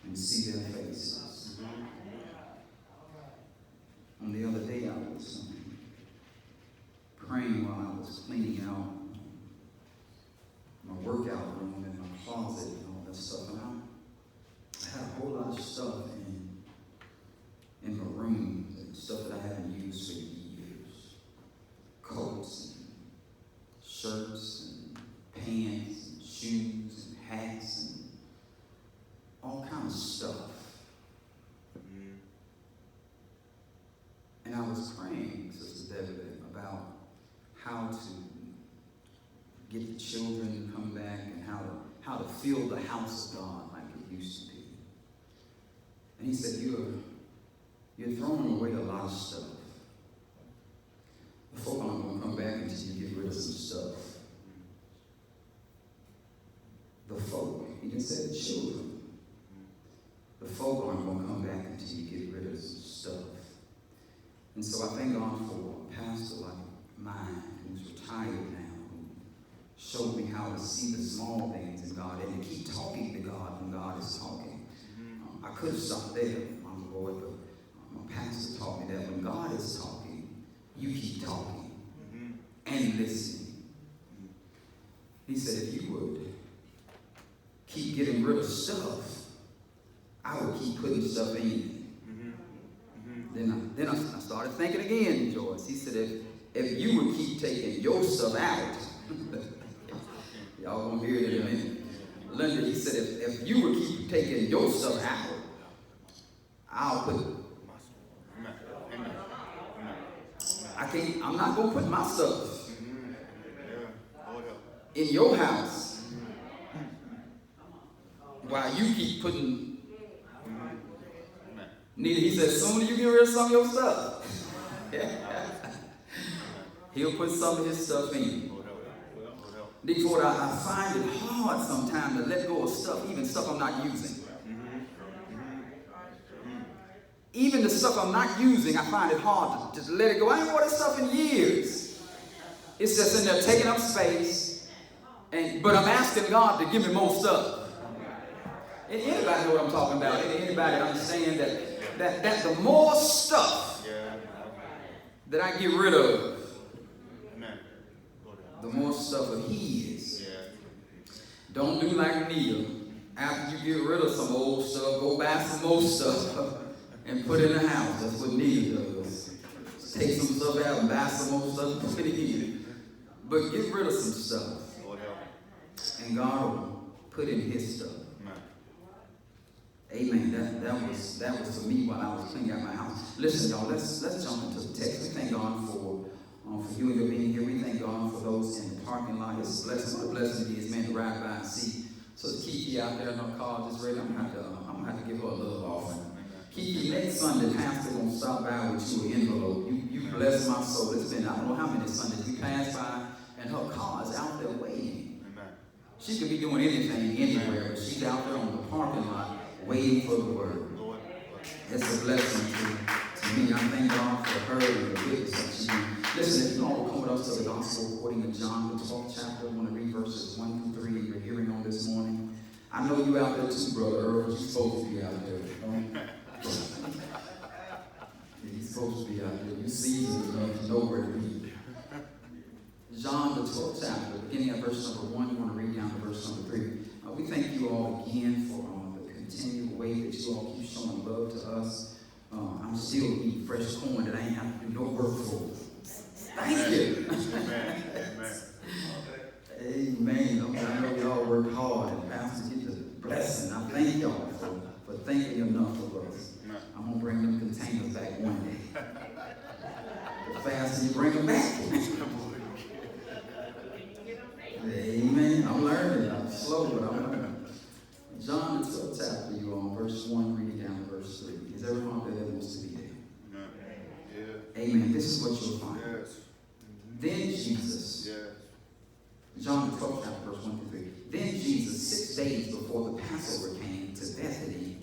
and see their faces. On the other day, I was praying while I was cleaning out my workout room and my closet and all that stuff. And I had a whole lot of stuff in my room, stuff that I haven't used for years. Coats and shirts and pants and shoes and hats and all kinds of stuff. And I was praying, Sister Debbie, about how to get the children to come back and how to fill the house of God like it used to be. And he said, you're throwing away a lot of stuff. The folk aren't going to come back until you get rid of some stuff. The folk, he didn't say the children. The folk aren't going to come back until you get rid of some stuff. And so I thank God for a pastor like mine who's retired now, who showed me how to see the small things in God and to keep talking to God when God is talking. I could have stopped there, my Lord, but my pastor taught me that when God is talking, you keep talking and listening. He said, if you would keep getting rid of stuff, I would keep putting stuff in you. Then I started thinking again, Joyce. He said, if you would keep taking your stuff out, y'all gonna hear it in a minute. Linda, he said, if you would keep taking your stuff out, I'll put. I'm not gonna put my stuff in your house while you keep putting. Neither, he said, soon as you get rid of some of your stuff, he'll put some of his stuff in. Therefore, I find it hard sometimes to let go of stuff, even stuff I'm not using. Even the stuff I'm not using, I find it hard to just let it go. I ain't worn this stuff in years. It's just in there taking up space, but I'm asking God to give me more stuff. And anybody know what I'm talking about? Anybody understand that the more stuff that I get rid of, the more stuff of His. Don't do like Neil. After you get rid of some old stuff, go buy some more stuff and put it in the house. That's what Neil does. Take some stuff out and buy some more stuff and put it in. But get rid of some stuff. And God will put in His stuff. Amen. That was for me while I was cleaning out my house. Listen, y'all, let's jump into the text. We thank God for you and your being here. We thank God for those in the parking lot. It's a blessing. What a blessing it is, man, to ride by and see. So Kiki out there in her car just ready. I'm gonna have to give her a little offering. Kiki, next Sunday, Pastor gonna stop by with you an envelope. You bless my soul. It's been I don't know how many Sundays we passed by, and her car is out there waiting. She could be doing anything anywhere, but she's out there on the parking lot waiting for the word. It's a blessing to me. I thank God for her and the witness that she did. Listen, if you all will come with us to the gospel according to John, the 12th chapter. I want to read verses 1 through 3. You're hearing on this morning. I know you out there too, Brother Earl. You're supposed to be out there. You're supposed to be out there. You seasoned enough to know where to be. John, the 12th chapter, beginning at verse number 1. You want to read down to verse number 3. We thank you all again for the continual way that you all keep showing love to us. I'm still eating fresh corn that I ain't have to do no work for. Thank you. Amen. I know y'all work hard and Pastor get the blessing. I thank y'all for thinking enough of us. I'm going to bring them containers back one day. The faster you bring them back. Amen. I'm learning. I'm slow, but I'm learning. John, the 12th chapter, you on verse 1, reading down to verse 3. Is everyone there that wants to be there? Yeah. Amen. This is what you'll find. Yes. Then Jesus, John the 12th chapter, verse 1 through 3. Then Jesus, 6 days before the Passover came to Bethany,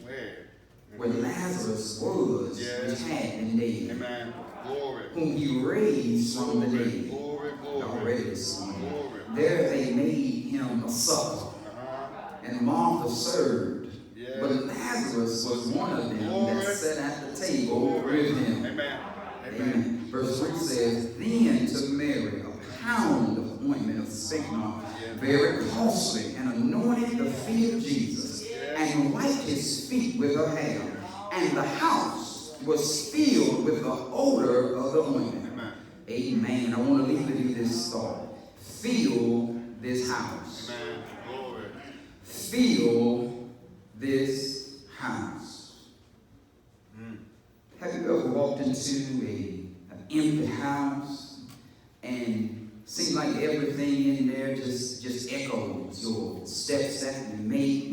where Lazarus was, which had been dead, Amen. Glory. Whom he raised from the dead. Glory, glory. Already this morning. There they made him a supper, and Martha served, but Lazarus Lazarus was one of them that sat at the table with him. Amen. Amen. Verse 3 says, then took Mary a pound of ointment of spikenard, very costly, and anointed the feet of Jesus, and wiped his feet with her hair. And the house was filled with the odor of the ointment. Amen. I want to leave with you this thought. Fill this house. Amen. Glory. Fill this house. Have you ever walked into an empty house and seems like everything in there just echoes your steps that you make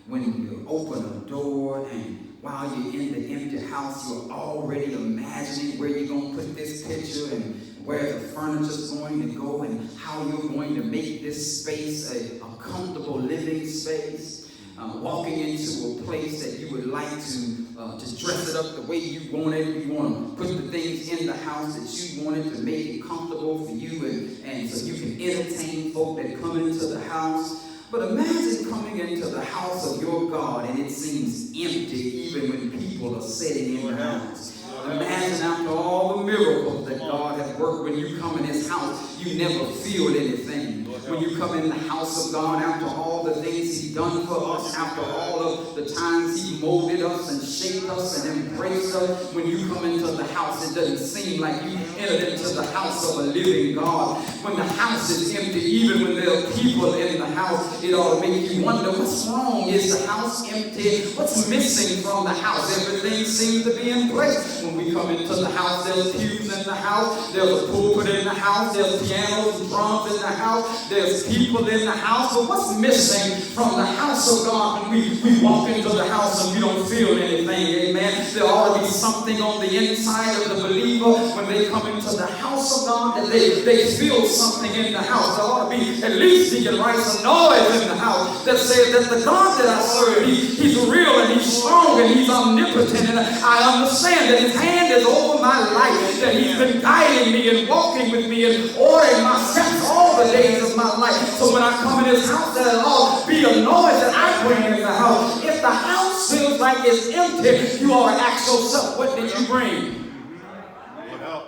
when you open a door, and while you're in the empty house, you're already imagining where you're going to put this picture and where the furniture's going to go and how you're going to make this space a comfortable living space. Walking into a place that you would like to dress it up the way you want it. You want to put the things in the house that you wanted to make it comfortable for you and so you can entertain folk that come into the house. But imagine coming into the house of your God and it seems empty even when people are sitting in the house. Imagine after all the miracles that God has worked, when you come in his house, you never feel anything. When you come in the house of God, after all the things he's done for us, after all of the times he molded us and shaped us and embraced us, when you come into the house, it doesn't seem like you entered into the house of a living God. When the house is empty, even when there are people in the house, it ought to make you wonder, what's wrong? Is the house empty? What's missing from the house? Everything seems to be in place. When we come into the house, there's pews in the house, there's a pulpit in the house, there's pianos and drums in the house, there's people in the house. But what's missing from the house of God when we walk into the house and we don't feel anything? Amen. There ought to be something on the inside of the believer when they come into the house of God, that they feel something in the house. There ought to be at least he can write some noise in the house that says that the God that I serve, he's real and he's strong and he's omnipotent, and I understand that his hand is over my life, that he's been guiding me and walking with me and ordering my steps all the days of my life. So when I come in his house, there'll all be a noise that I bring in the house. If the house feels like it's empty, you ought to ask yourself, what did you bring?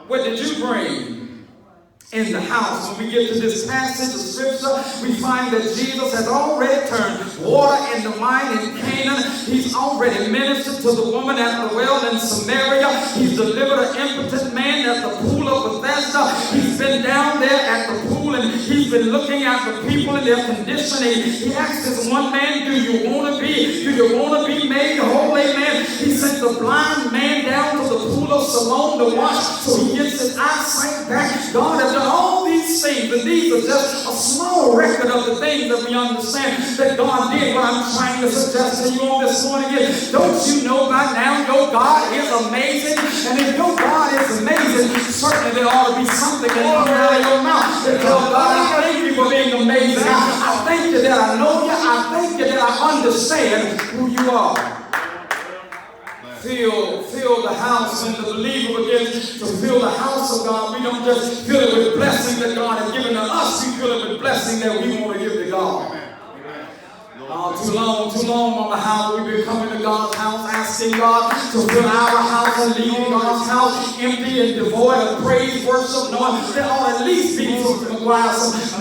What did you bring in the house? When we get to this passage of scripture, we find that Jesus has already turned water into wine in Canaan. He's already ministered to the woman at the well in Samaria. He's delivered an impotent man at the pool of Bethesda. He's been down there at the pool and he's been looking at the people in their condition. He asked this one man, do you want to be made whole? Amen. He sent the blind man down to the pool of Siloam to wash, so he gets his eyesight back. God has done all these things, and these are just a small record of the things that we understand that God did. What I'm trying to suggest to you on this morning is, don't you know by now your God is amazing? And if your God is amazing, certainly there ought to be something that comes out of your mouth that tells God, I thank you for being amazing. I thank you that I know you. I thank you that I understand who you are. Fill the house, and the believer begins to fill the house of God. We don't just fill it with blessing that God has given to us. We fill it with blessing that we want to give to God. Too long on the house. We've been coming to God's house, asking God to fill our house and leaving God's house empty and devoid of praise, worship, knowing there ought at least be some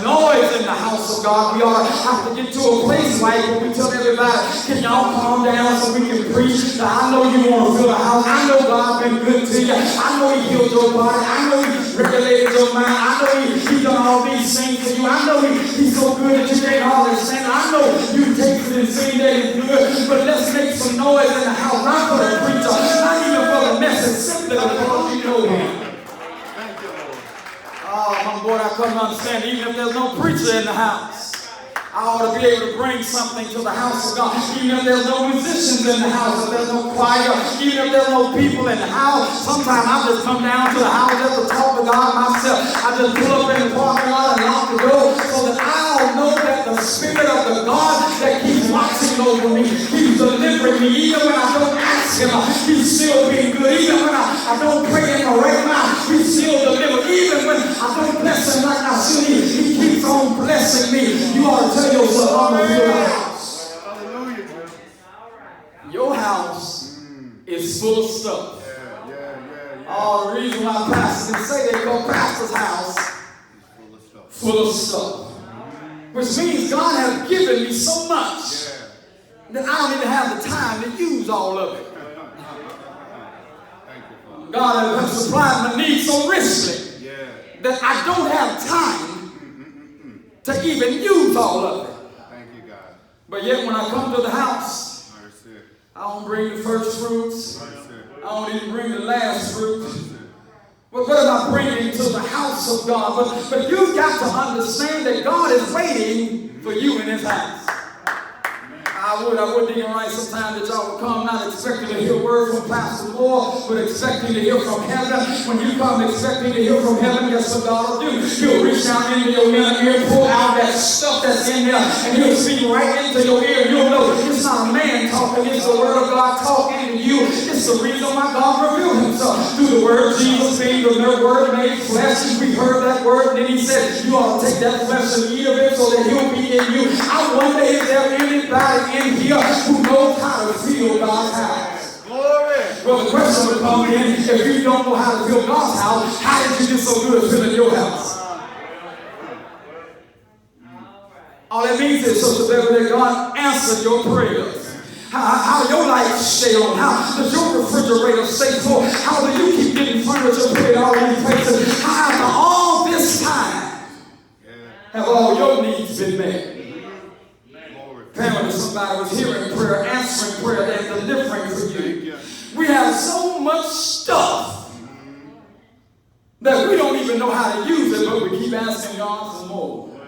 noise in the house of God. We ought to have to get to a place like where we tell everybody, can y'all calm down so we can preach? I know you want to fill the house. I know God's been good to you. I know he healed your body. I know he regulated your mind. I know he done all these things for you. I know he's so good that you can't hardly stand. I know you take and sing that is good, but let's make some noise in the house, not for the preacher, not even for the message, simply because you know him. Thank you, Lord. Oh, my boy, I couldn't understand, even if there's no preacher in the house, I ought to be able to bring something to the house of God. Even if there's no musicians in the house, if there's no choir, even if there's no people in the house, sometimes I just come down to the house just to talk to God myself. I just pull up in the parking lot and lock the door so that I'll know that the Spirit of the God that keeps watching over me, keeps delivering me. Even when I don't ask him, he's still being good. Even when I don't pray in the right mouth, he's still delivering. Even when I don't bless him like I should, he keeps on blessing me. You ought to tell yourself, I'm going to fill the house. Hallelujah. Your house is full of stuff. Yeah. All the reason why pastors say they go pastor's house full of stuff. Which means God has given me so much that I don't even have the time to use all of it. God has supplied my needs so richly that I don't have time to even use all of it. Thank you, God. But yet when I come to the house, I don't bring the first fruits. I don't even bring the last fruit. But what am I bringing to the house of God? But you've got to understand that God is waiting for you in his house. I wouldn't even write sometimes that y'all would come not expecting to hear word from Pastor Moore, but expecting to hear from heaven. When you come expecting to hear from heaven, guess what God will do? He'll reach down into your ear, pull out that stuff that's in there, and he'll speak right into your ear. You'll know it's not a man talking, it's the word of God talking to you. It's the reason why God revealed himself through the word Jesus being the word made flesh. We heard that word, and then he said, you ought to take that flesh and eat of it so that he'll be in you. I wonder if there anybody in here who knows how to feel God's house. Glory. Well, the question would come in, if you don't know how to feel God's house, how did you get so good feeling your house? All that means is, Sister Beverly, that God answered your prayers. How your lights stay on? How does your refrigerator stay full? How do you keep getting furniture put in all these places? How after all this time have all your needs been met? Apparently somebody was hearing prayer, answering prayer, and delivering for you. We have so much stuff that we don't even know how to use it, but we keep asking God for more.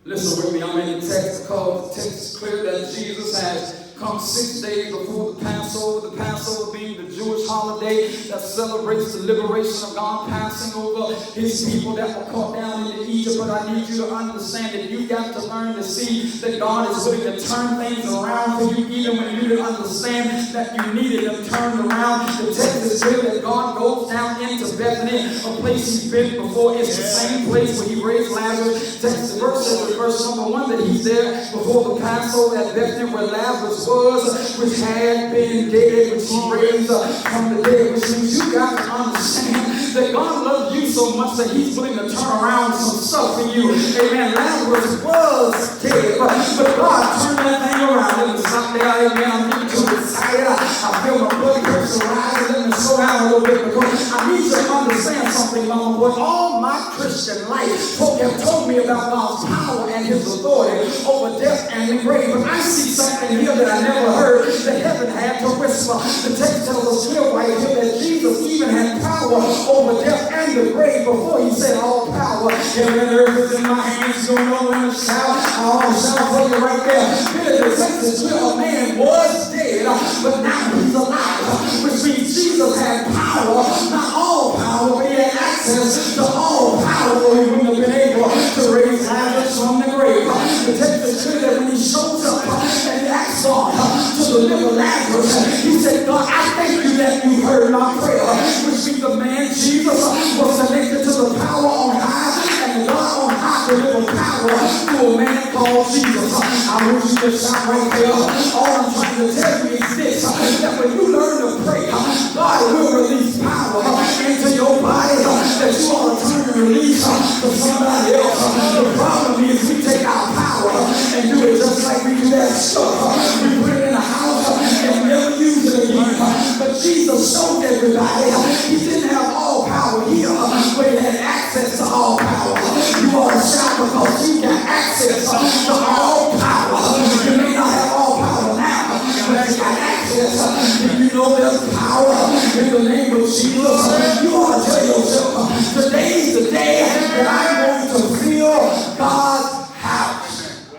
Listen with me, I'm in the text because the text is clear that Jesus has come 6 days before the Passover being the Jewish holiday that celebrates the liberation of God passing over his people that were caught down into Egypt. But I need you to understand that you've got to learn to see that God is willing to turn things around for you even when you didn't understand that you needed them turned around. The text is clear that God goes down into Bethany, a place he's been before. It's the same place where he raised Lazarus. Text the verse says in verse number 1 that he's there before the Passover at Bethany where Lazarus was, which had been dead, which he raised from the dead, which means you got to understand that God loves you so much that he's willing to turn around some stuff for you. Amen. Lazarus was dead, but God turned that thing around. Let me stop there. Amen. I'm getting too excited. I feel my blood pressure rising. Let me slow down a little bit because I need you to understand something, Mama Boy. All my Christian life, folk have told me about God's power and his authority over death and the grave. But I see something here that I never heard that heaven had to whisper. The text tells us clear right here that Jesus even had power over death and the grave before he said all power. Heaven and earth is in my hands. You don't know when to shout. I'll shout for you right there. The text is clear. A man was dead, but now he's alive. Which means Jesus had power, not all power, but he had access to all power, or he wouldn't have been able to raise Lazarus from the grave. The text is clear that when he shows up and he asked God to deliver Lazarus, he said, God, I thank you that you heard my prayer. Which means the man Jesus was connected to the power on high, and God on high delivered power to a man called Jesus. I wish you could shout right there. All I'm trying to tell you is this, that when you learn to pray, God will release power into your body that you ought to turn and release to somebody else. The problem is we take our power and do it just like we do that stuff. We put it in a house and never use it again. But Jesus showed everybody he didn't have all power here, but he had access to all power. You ought to shout because you got access to all power. You may not have all power now, but you got access. If you know there's power in the name of Jesus, you ought to tell yourself, today's the day that I'm going to feel God's house.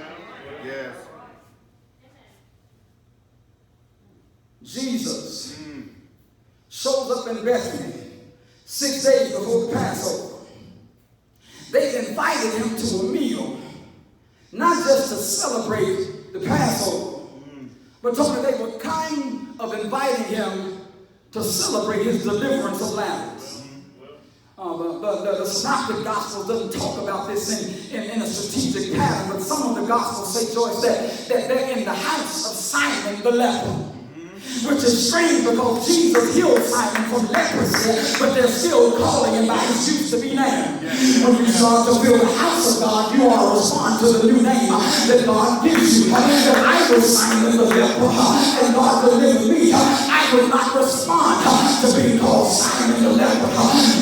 Yes. Jesus shows up in Bethany 6 days before the Passover. They invited him to a meal, not just to celebrate the Passover, but told him they were kind of inviting him to celebrate his deliverance of Lazarus. The Synoptic Gospels doesn't talk about this in a strategic pattern, but some of the Gospels say, Joyce, that they're in the house of Simon the leper. Which is strange because Jesus healed Simon from leprosy, but they're still calling him by his used to be name. When you start to build the house of God, you ought to respond to the new name that God gives you. That I was Simon the leper, and God delivered me. I will not respond to being called Simon the leper.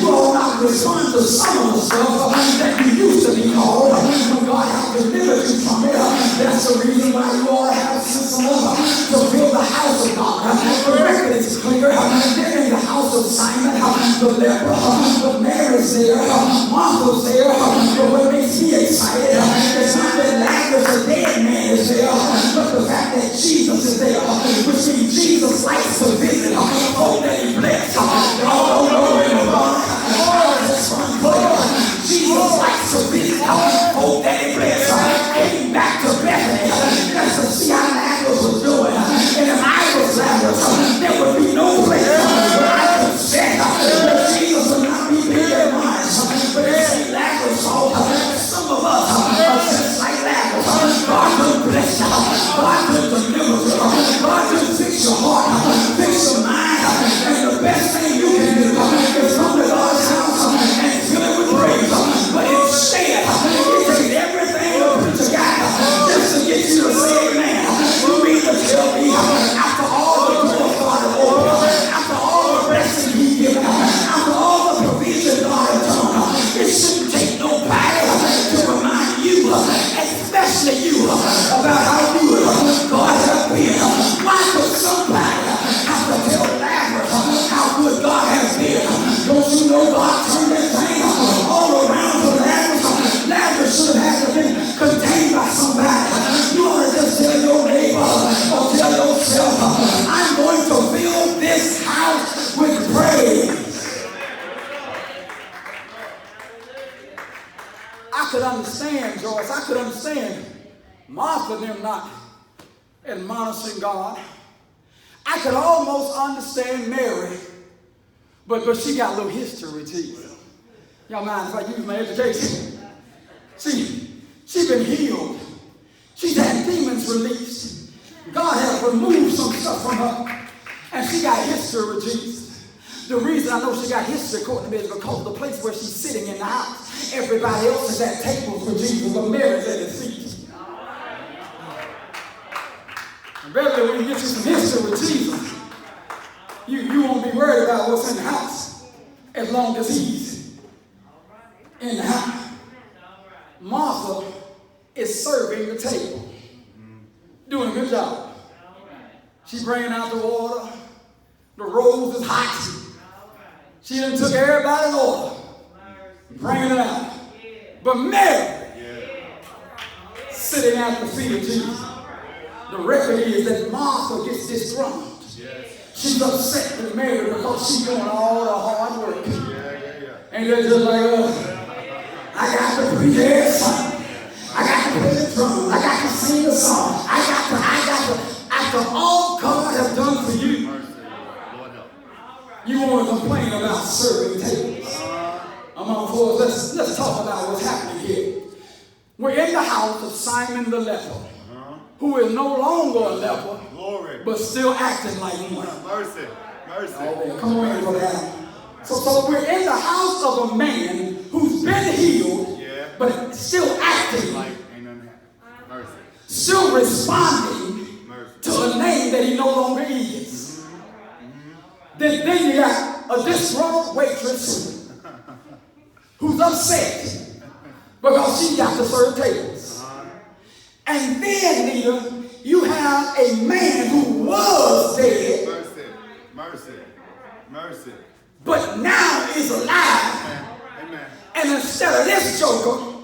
You will not respond to some of the stuff that you used to be called when God has delivered you from it. That's the reason why you ought to have sense enough to build the house of God. The record is clear. They're in the house of Simon the leper, but Mary's there, Martha's there. But what makes me excited is not that Lazarus, a dead man, is there, but the fact that Jesus is there, which means Jesus likes to visit. Oh, that he blessed. Oh, Jesus likes to visit. Oh, that he blessed. Came back to Bethany just to see how Lazarus was doing. And if I was Lazarus, there would be no place where I could stand. But Jesus would not be bigger than mine. But if Lazarus saw some of us are just like Lazarus. God could bless you. God could deliver you. God could fix your heart, fix your mind. And the best thing you can do is come to God's house and fill it with praise. But instead, it takes everything the preacher got just to get you to say amen. You mean to tell me after all the doors God has opened, after all the blessings He's given, after all the provision God has done, it shouldn't take nobody to remind you, especially you, about how good God has been. Why could somebody have to tell Lazarus how good God has been? Don't you know God turned that thing all around for Lazarus? Lazarus should have to be contained by somebody. You ought to just tell your neighbor or tell yourself, I'm going to fill this house with praise. I could understand, Joyce, I could understand Martha them not admonishing God. I could almost understand Mary, but she got a little history too. Y'all mind if I use my education? She's been healed. She's had demons released. God has removed some stuff from her. And she got history with Jesus. The reason I know she got history, according to me, is because of the place where she's sitting in the house. Everybody else is at tables with Jesus, but Mary's at his feet. And better when you get you some history with Jesus, you won't be worried about what's in the house as long as he's in the house. Martha is serving the table, doing a good job. She's bringing out the water. The rose is hot. She done took everybody in order, bringing it out. But Mary, sitting at the feet of Jesus. The record is that Martha gets disgruntled. She's upset with Mary because she's doing all the hard work. And they're just like, I got to preach every Sunday. I got to play the drum. I got to sing a song. I got to. After all God has done for you, you want to complain about serving tables. I'm on for us. Let's talk about what's happening here. We're in the house of Simon the leper, who is no longer a leper, but still acting like one. Mercy. Oh, come on in for that. So we're in the house of a man who's been healed, but still acting like, still responding to a name that he no longer is. Then you got a disgruntled waitress who's upset because she got to serve tables. And then, Nita, you have a man who was dead. Mercy. But now is alive. Amen. And instead of this joker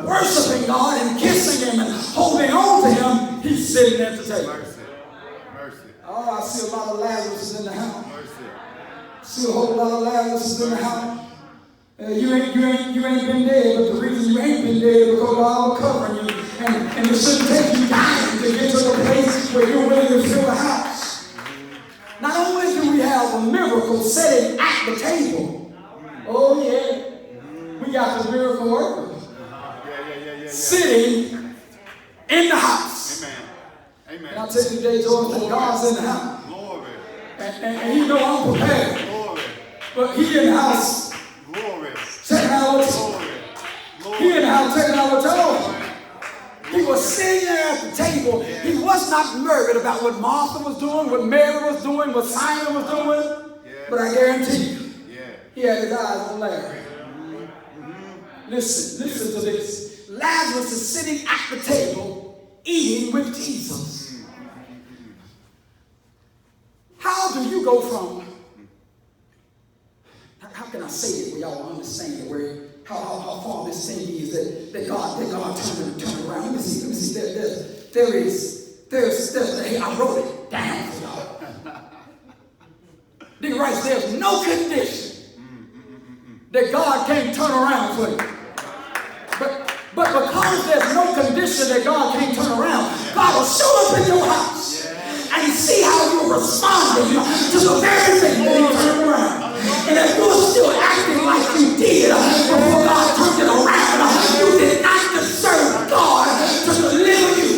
worshiping God and kissing him and holding on to him, he's sitting at the table. Mercy. Oh, I see a lot of Lazarus in the house. Mercy. See a whole lot of Lazarus in the house. You ain't been dead, but the reason you ain't been dead is because God will cover you. And it shouldn't take you dying to get to the place where you're willing to fill the house. Not only do we have a miracle sitting at the table, Oh, yeah. We got the miracle worker sitting in the house. Amen. Amen. And I'll tell you today, George, that God's in the house. Glory. And he know I'm prepared. Glory. But he in the house. Glory. Checking out what Glory. he in the house checking out what y'all. He was sitting there at the table. He was not worried about what Martha was doing, what Mary was doing, what Simon was doing. But I guarantee you, he had his eyes on Larry. Listen to this. Lazarus is sitting at the table eating with Jesus. How do you go from, how can I say it where y'all understand it, where how far this thing is that God turned around. Let me see. Hey, I wrote it down for y'all. Then right there's no condition that God can't turn around for you. But because there's no condition that God can't turn around, God will show up in your house and see how you're responding to the very thing that He turned around. And if you're still acting like you did before God turned it around, you did not deserve God to deliver you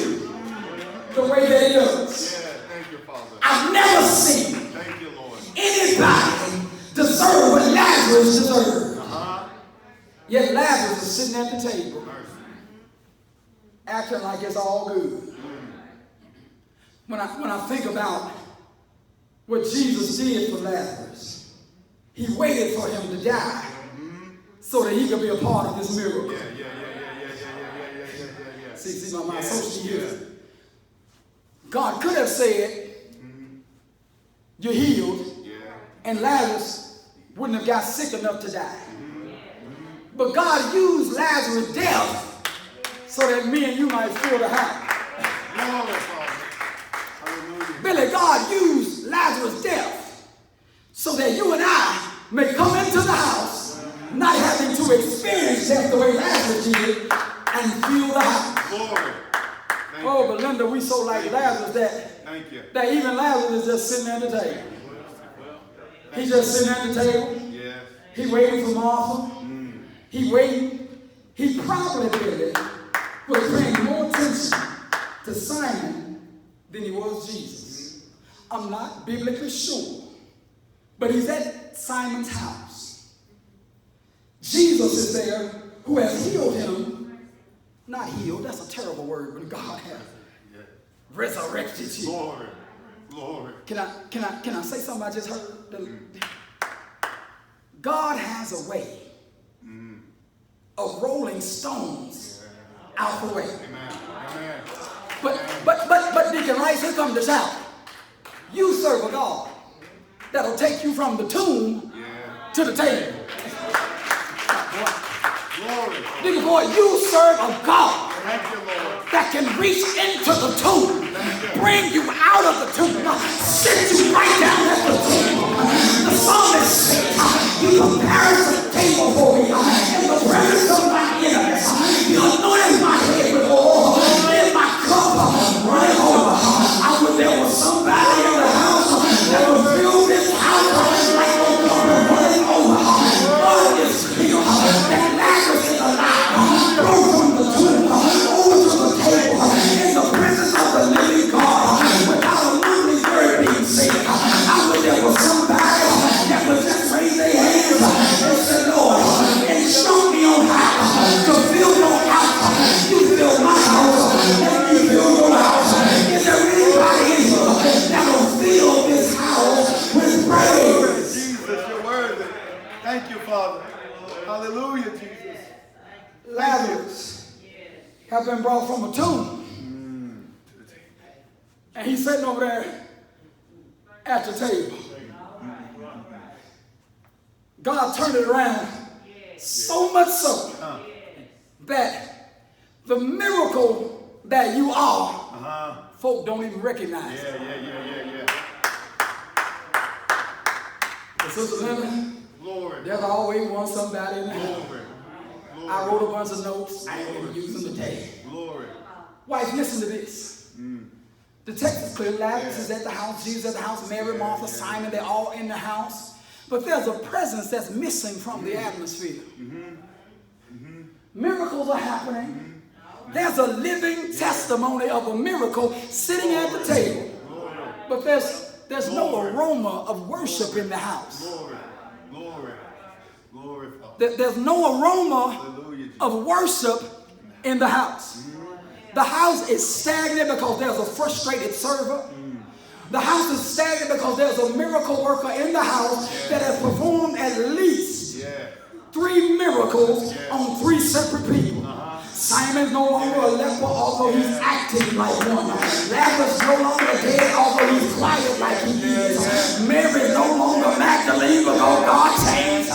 the way that He does. Thank you, Father. I've never seen Thank you, Lord. anybody deserve what Lazarus deserved. Yet Lazarus is sitting at the table, acting like it's all good. When I think about what Jesus did for Lazarus, He waited for him to die so that he could be a part of this miracle. See, my social here. God could have said, you're healed, and Lazarus wouldn't have got sick enough to die. But God used Lazarus' death so that me and you might fill the house. Billy, God used Lazarus' death so that you and I may come into the house, not having to experience death the way Lazarus did, and fill the house. Glory. Oh, but Linda, we so like Lazarus that even Lazarus is just sitting at the table. He's just sitting at the table. He waiting for Martha. He waiting. He probably Billy was paying more attention to Simon than he was Jesus. I'm not biblically sure, but he's at Simon's house. Jesus is there, who has healed him. Not healed, that's a terrible word, but God has resurrected you. Glory. Can I say something I just heard? God has a way of rolling stones out the way. Amen. But Deacon Rice, here comes the shout. You serve a God that'll take you from the tomb to the table. Glory. Deacon Boy, you serve a God Thank you, Lord. that can reach into the tomb, bring you out of the tomb, sit you right down at the table. The psalmist said, you prepare the table for me in the presence of my enemies. You anointed my head with oil, and my cup running over. I wish there was somebody in the house that would fill this house like a cup running over. God is here. That Lazarus is alive. Go from the tomb over to the table in the presence of the living God without a moving word being said. I wish there was somebody that would just raise their hands and say, Lord, instruct me on how to fill your house. You fill my house, and you fill your house. Is there anybody in here that will fill this house with praise? Jesus, you're worthy. Thank you, Father. Hallelujah, Jesus. Lazarus have been brought from a tomb. And he's sitting over there at the table. God turned it around so much so that the miracle that you are, folk don't even recognize. But Sister Linda, Glory. there's always one somebody in the house. Glory. I wrote a bunch of notes. I ain't going to use them today. Glory. Wife, listen to this. The text is clear. Lazarus is at the house. Jesus at the house. Mary, Martha, Simon, they're all in the house. But there's a presence that's missing from the atmosphere. Miracles are happening. There's a living testimony of a miracle sitting at the table. But there's no aroma of worship in the house. There's no aroma of worship in the house. The house is stagnant because there's a frustrated server. The house is stagnant because there's a miracle worker in the house that has performed at least 3 miracles on 3 separate people. Simon's no longer a leper, although he's acting like one. Lazarus no longer dead, although he's quiet like he is. Mary's no longer Magdalene, but God changed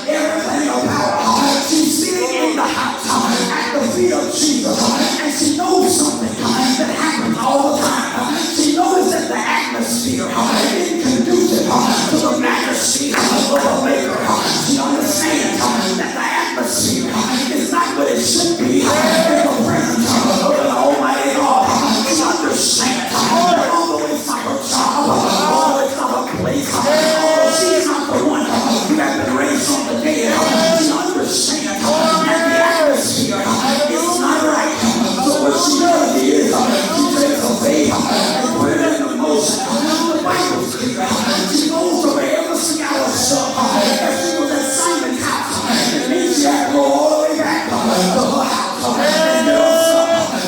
everything about her. She's sitting in the house at the feet of Jesus, and she knows something that happens all the time. She knows that the atmosphere isn't conducive to the majesty of a maker. She understands that the atmosphere is not what it should be in the presence of the Almighty God. She understands that although it's not her job, although it's not her place, although she's not the one who has been raised from the dead, she understands that the atmosphere is not right. So what she does is she takes a faith and put it into motion. The Bible's clear. She goes to wherever she got herself. If she was at Simon's house, it means she had to go all the way back to her house. And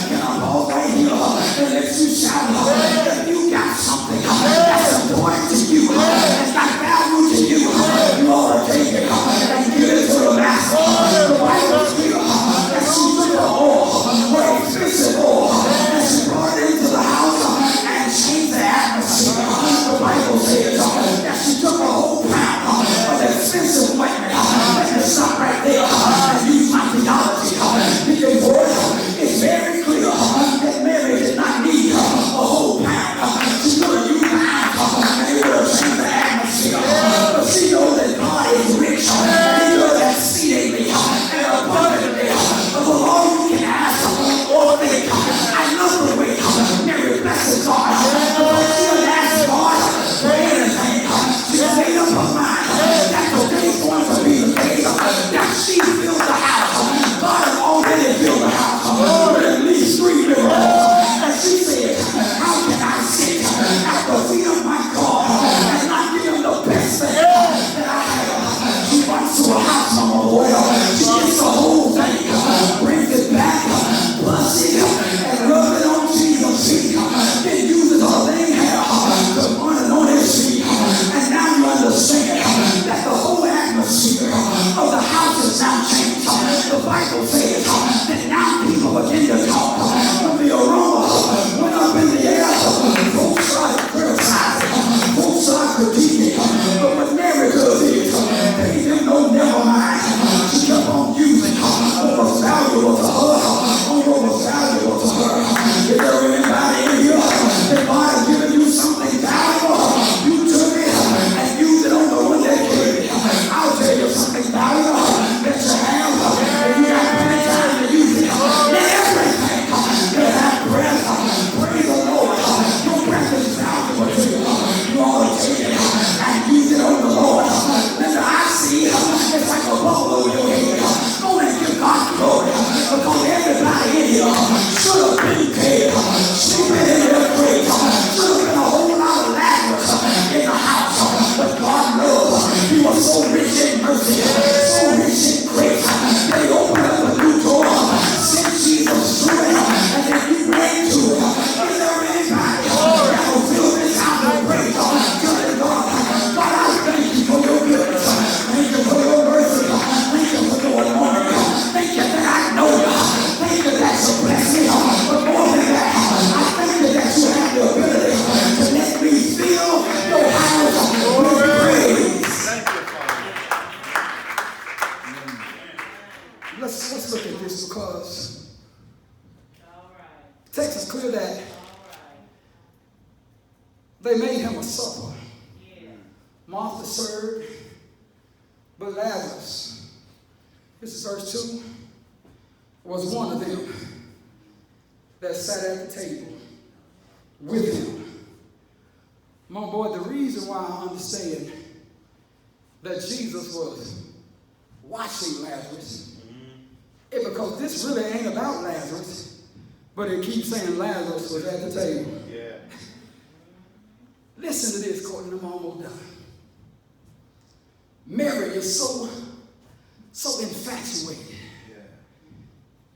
can I pause right here and let you shout if you got something that's important to you, that's got value to you, you ought to take it and give it to the master. The Bible's clear that she took the oil, her expensive oil, and she brought it into the house and changed the atmosphere. The Bible says that she took a whole pound of expensive ointment and stop right there and use my theology. It's very clear that Mary did not need a whole pound. She could have used a pound and it would have changed the atmosphere. But she knows that God is rich and He does exceedingly and abundantly above all you can ask or think. I love the way Mary blesses God because she doesn't ask God for anything. She made up her mind that the day's going to be the day that she builds the house. God has already built the house with at least 3 miracles. And she said, how can I sit at the feet of my God and not give Him the best thing that I have? She runs to a house on her oil. She gets the whole thing, brings it back, blesses it, and rubs it on Jesus' feet. Then uses her lame hair to run it on His feet. And now you understand that the whole atmosphere of the house is now changed. The Bible says that now people begin to talk. When the aroma went up in the air, folks started criticizing, folks started critiquing. But what Mary does is, they didn't know, never mind. She kept on using what was valuable to her, what was valuable to her. Is there anybody in here that God has given you something valuable? You took it and used it on the one that gave it. I'll tell you something valuable that you have. And you got plenty of time to use it. Let everything that have breath, praise the Lord. Your breath is valuable to you. You ought to take it and use it on the Lord. Listen, I see it's like a bubble over your head. Go and give God glory. Because everybody in here should have been dead. Should have been in their grave. Should have been a whole lot of Lazarus in the house. But God knows He was so rich in mercy, so rich in grace, that He opened up a new door, sent Jesus through it, and then you ran to it. Is there anybody that will feel this house of praise? Good God. God, I thank You for Your goodness. Thank You for Your mercy. Thank You for Your anointing. Thank You that I know You. Thank You that You bless me. But more than that, I thank You that You have the ability to let me feel Your house with praise. Let's look at this because the text is clear that they made Him a supper. Martha served, but Lazarus, this is verse 2, was one of them that sat at the table with Him. My boy, the reason why I understand that Jesus was watching Lazarus is because this really ain't about Lazarus, but it keeps saying Lazarus was at the table. Yeah. Listen to this, Courtney, I'm almost done. Mary is so infatuated. Yeah.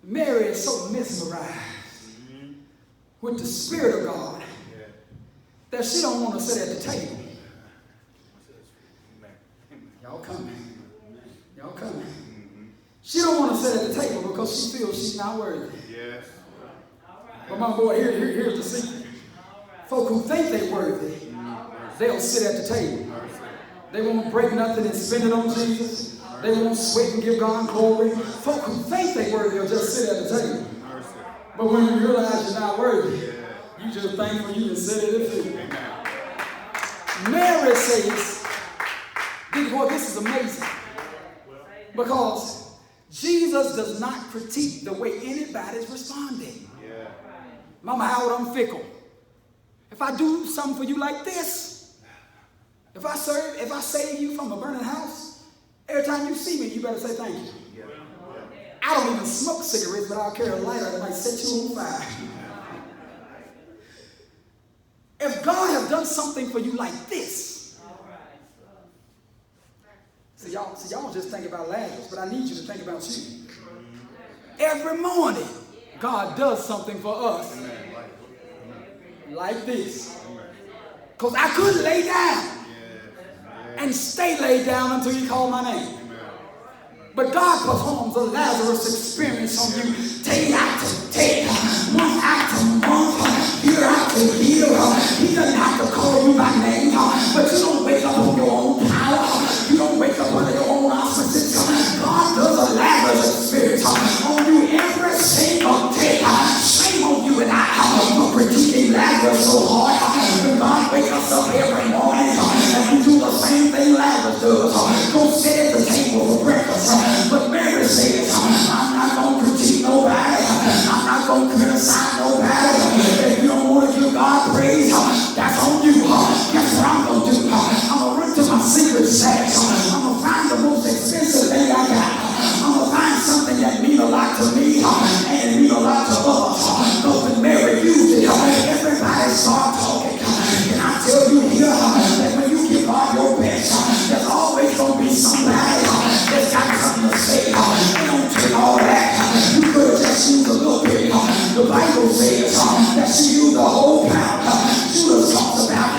Mary is so mesmerized with the Spirit of God that she don't want to sit at the table. Y'all coming. Y'all coming. She don't want to sit at the table because she feels she's not worthy. Yes. But my boy, here's the secret. Folk who think they're worthy, they'll sit at the table. They won't break nothing and spend it on Jesus. They won't sweat and give God glory. Folk who think they're worthy will just sit at the table. But when you realize you're not worthy, you just thankful you can sit at the feet. Mary says, boy, this is amazing. Because Jesus does not critique the way anybody's responding. Yeah. Mama Howard, I'm fickle. If I do something for you like this, if I save you from a burning house, every time you see me, you better say thank you. Yeah. I don't even smoke cigarettes, but I'll carry a lighter that might set you on fire. If God has done something for you like this, see y'all just think about Lazarus, but I need you to think about you. Every morning, God does something for us like this. Because I couldn't lay down and stay laid down until you call my name. But God performs a Lazarus experience on you day after day, month after month, year after year. He doesn't have to call you by name, but you don't wake up on your own power. You don't wake up under your own auspices. God does a Lazarus experience on you every single day. Shame on you and I for critiquing Lazarus so hard. God wakes us up every morning and we do the same thing Lazarus does. Go sit at the table for breakfast. But Mary says, I'm not going to critique nobody. I'm not going to criticize nobody. If you don't want to give God praise, that's on you. Guess what I'm going to do? I'm going to run to my secret stash. I'm going to find the most expensive thing I got. I'm going to find something that means a lot to me and means a lot to others. Because when Mary used it, everybody started talking. And I tell you here that when you give God your best, there's always going to be somebody that's got something to say. They don't take all that. You could have just used a little bit. The Bible says that she used the whole pound. Judas talks about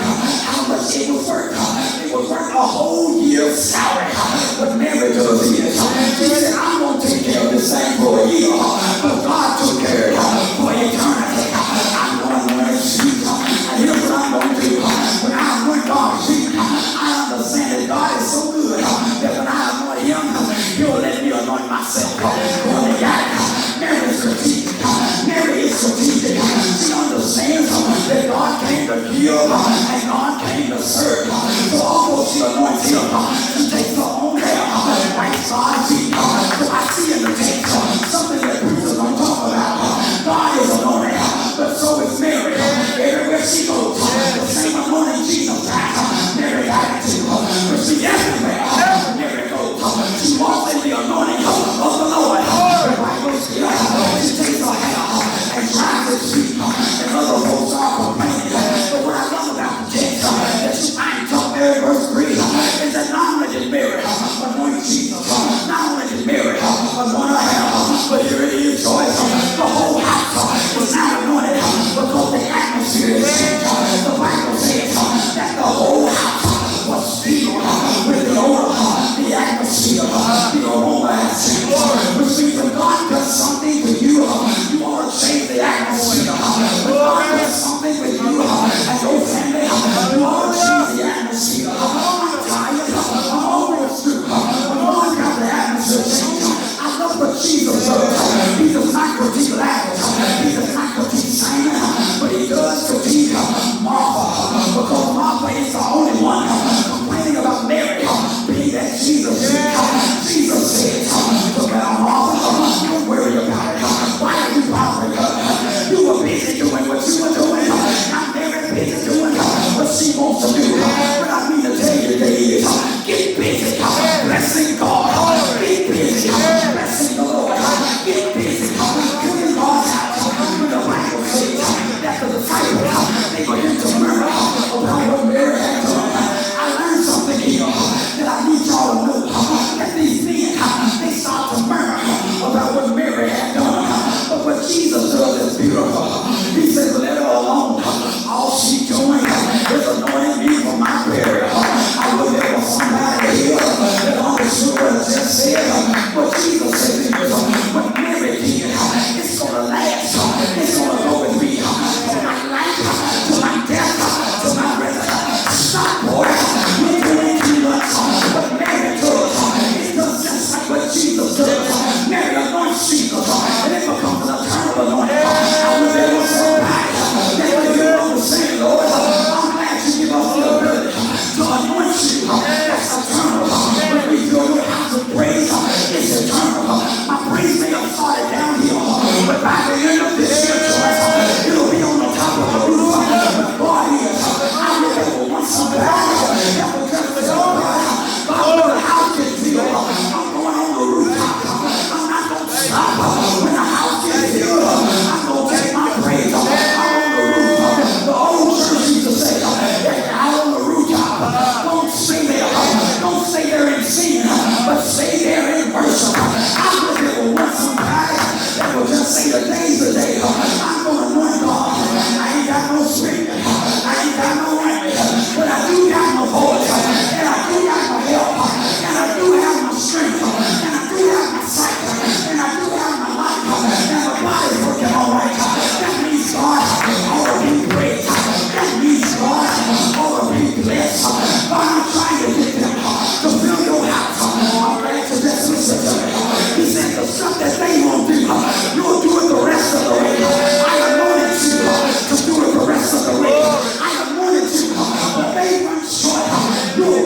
how much it was worth. It was worth a whole year's salary. But Mary does this. She said, I'm going to take care of this thing for a year. But God took care of it for eternity. I'm going to learn to speak. And here's what I'm going to do. When I anoint God's feet, I understand that God is so good that when I anoint him, he'll let me anoint myself. Mary is strategic. Mary is strategic. She understands that God came to kill and God came to serve. So although she anoints him, she takes her own hair, wipes God's feet. So I see in the text something that preachers don't talk about. God is anointed, but so is Mary. Everywhere she goes, the same anointing Jesus has. Mary got it too. But she everywhere. Mary goes. She walks in the anointing of the Lord. The Bible says she takes her hair and dries his feet. And other folks are complaining. But what I love about the text that you find in verse 3 is that not only did Mary anoint Jesus, not only did Mary anoint her hair, but here it is, Joyce. The whole house was now anointed because the atmosphere is changed. The Bible says that the whole house was filled with the odor, the atmosphere, the aroma has changed. Which means when God does something with you, you want to change the atmosphere. When God does something with you and your family, you want to change the atmosphere.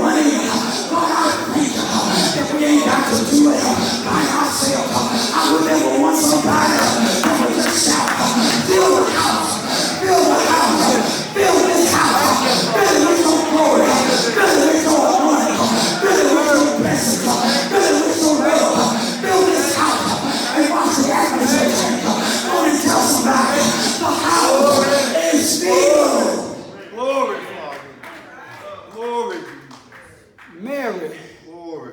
money. God, I thank you that we ain't got to do it by ourselves. I remember once somebody that would just shout, fill the house, fill the house, fill this house, fill it with your glory, fill it with your anointing, fill it with your blessings, fill it with your love, fill this house, and watch the atmosphere change. Go and tell somebody, the house is filled. Glory, Father. Glory. Mary Glory.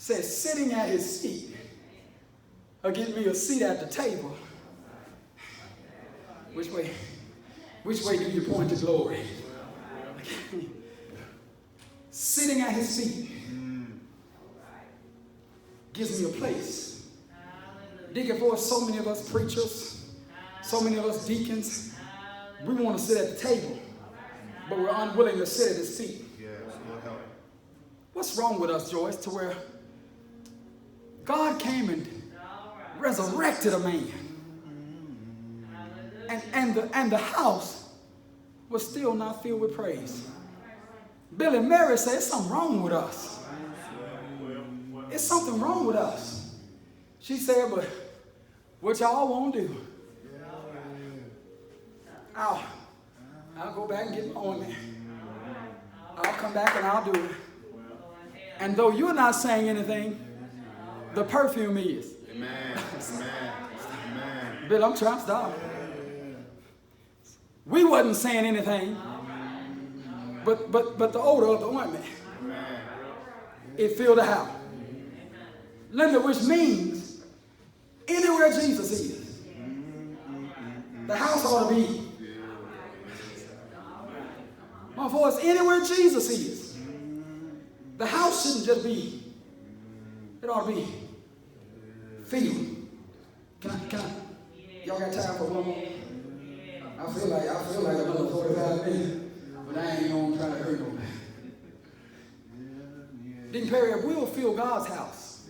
says, sitting at his feet, or get me a seat at the table. Which way do you point to glory? Sitting at his feet gives me a place. Deacon, for so many of us preachers, so many of us deacons, we want to sit at the table, but we're unwilling to sit at his feet. Yes, Lord help. What's wrong with us, Joyce, to where God came and resurrected a man, and the house was still not filled with praise? Billy and Mary said, it's something wrong with us. It's something wrong with us. She said, but what y'all won't do, I'll go back and get my ointment. I'll come back and I'll do it. And though you're not saying anything, the perfume is. Amen. Amen. Amen. Bill, I'm trying to stop. We wasn't saying anything, but the odor of the ointment, it filled the house. Linda, which means anywhere Jesus is, the house ought to be. My voice, anywhere Jesus is, the house shouldn't just be. It ought to be filled. Can I? Y'all got time for one more? I feel like another 45 minutes, but I ain't gonna try to hurt nobody. Deacon Perry, we'll fill God's house.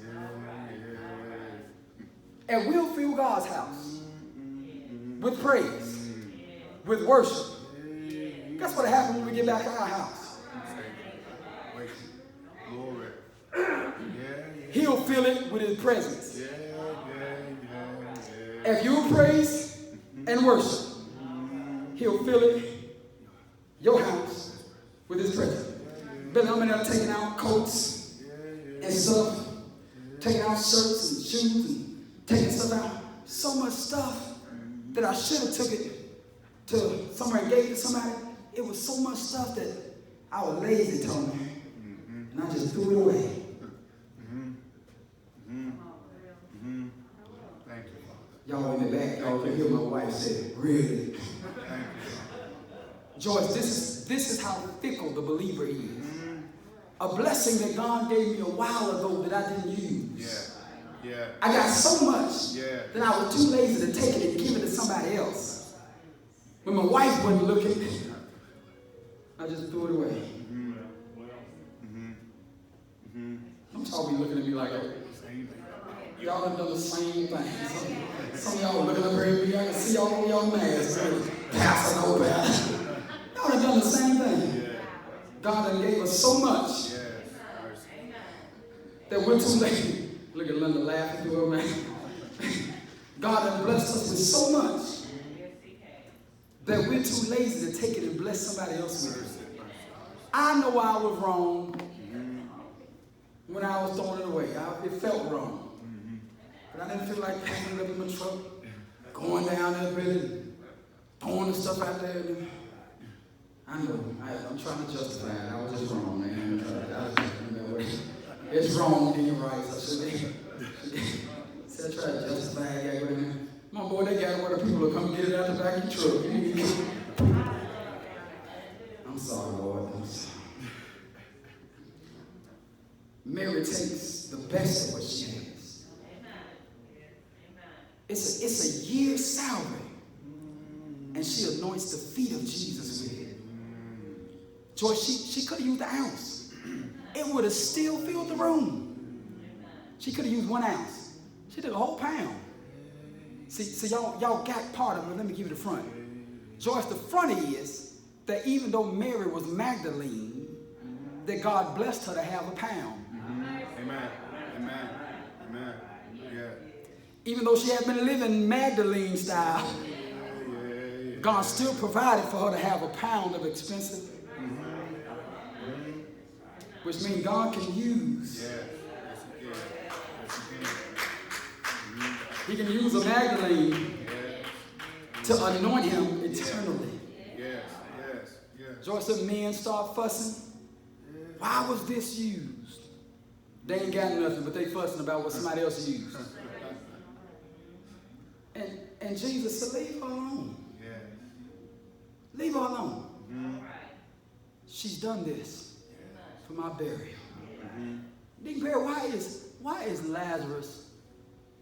And we'll fill God's house with praise, with worship. Guess what happens when we get back to our house? Glory. He'll fill it with his presence. If you praise and worship, he'll fill it, your house, with his presence. Billy, I'm in there taking out coats and stuff, taking out shirts and shoes and taking stuff out. So much stuff that I should have took it to somewhere and gave it to somebody. It was so much stuff that I was lazy, Tony, and I just threw it away. Thank you, Father. Y'all in the back, y'all can hear my wife say, really? Joyce, this is how fickle the believer is. A blessing that God gave me a while ago that I didn't use. Yeah. I got so much that I was too lazy to take it and give it to somebody else. When my wife wasn't looking, I just threw it away. Some of y'all be looking at me like, y'all have done the same thing. Some of y'all are looking up here at me. I can see y'all on y'all masks. Passing over. Y'all have done the same thing. God done gave us so much that we're too late. Look at Linda laughing through her mouth. God done blessed us with so much that we're too lazy to take it and bless somebody else with it. I know I was wrong when I was throwing it away. It felt wrong. But I didn't feel like packing it up in my truck, going down there, really, throwing the stuff out there. I know, I'm trying to justify it. I was just wrong, man. It's wrong, being right. So I try to justify it. My boy, they got where the people will come get it out the back of your truck. I'm sorry, Lord. I'm sorry. Mary takes the best of what she has. It's a year's salary. And she anoints the feet of Jesus with it. Joyce, she could have used an ounce. It would have still filled the room. She could have used 1 ounce. She did a whole pound. See, y'all got part of it. Let me give you the front. Joyce, the front is that even though Mary was Magdalene, that God blessed her to have a pound. Amen. Amen. Amen. Yeah. Even though she had been living Magdalene style, God still provided for her to have a pound of expensive, which means God can use. Yeah. Yes, he can. He can use a Magdalene to anoint him eternally. Yes. Yes. Yes. Joyce said, men start fussing. Why was this used? They ain't got nothing, but they fussing about what somebody else used. And Jesus said, leave her alone. Yeah. Leave her alone. She's done this for my burial. Deacon Perry, why is Lazarus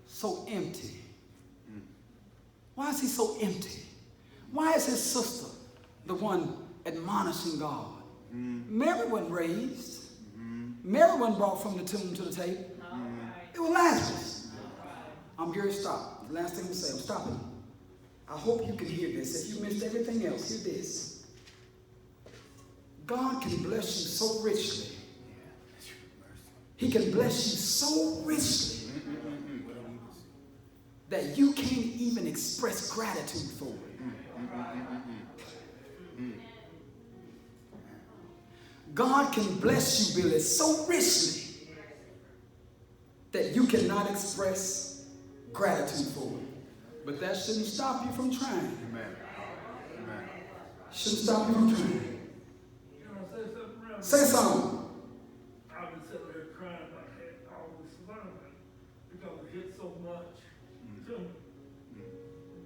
so empty? Why is he so empty? Why is his sister the one admonishing God? Mary wasn't raised. Mary wasn't brought from the tomb to the table. It was Lazarus. I'm here to stop. The last thing to say, I'm stopping. I hope you can hear this. If you missed everything else, hear this. God can bless you so richly. He can bless you so richly that you can't even express gratitude for it. God can bless you, Billy, so richly that you cannot express gratitude for it. But that shouldn't stop you from trying. Amen. Amen. Shouldn't stop you from trying. Say something. I've been sitting there crying my head all this sermon because it hit so much to me.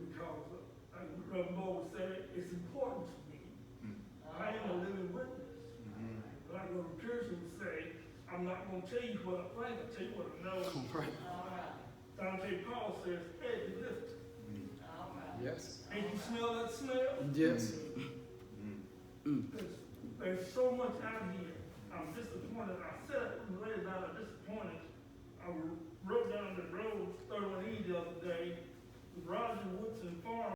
Because, like Reverend Bo said, it's important to me. I am a living witness. Like Reverend Pearson would say, I'm not going to tell you what I think, I'll tell you what I know. Right. Dante Paul says, heavy lifting. Yes. And you smell that smell? Yes. There's so much out here. I'm disappointed. I said it and laid down, I'm disappointed. I rode down the road, 31E the other day, with Roger Woodson Farm.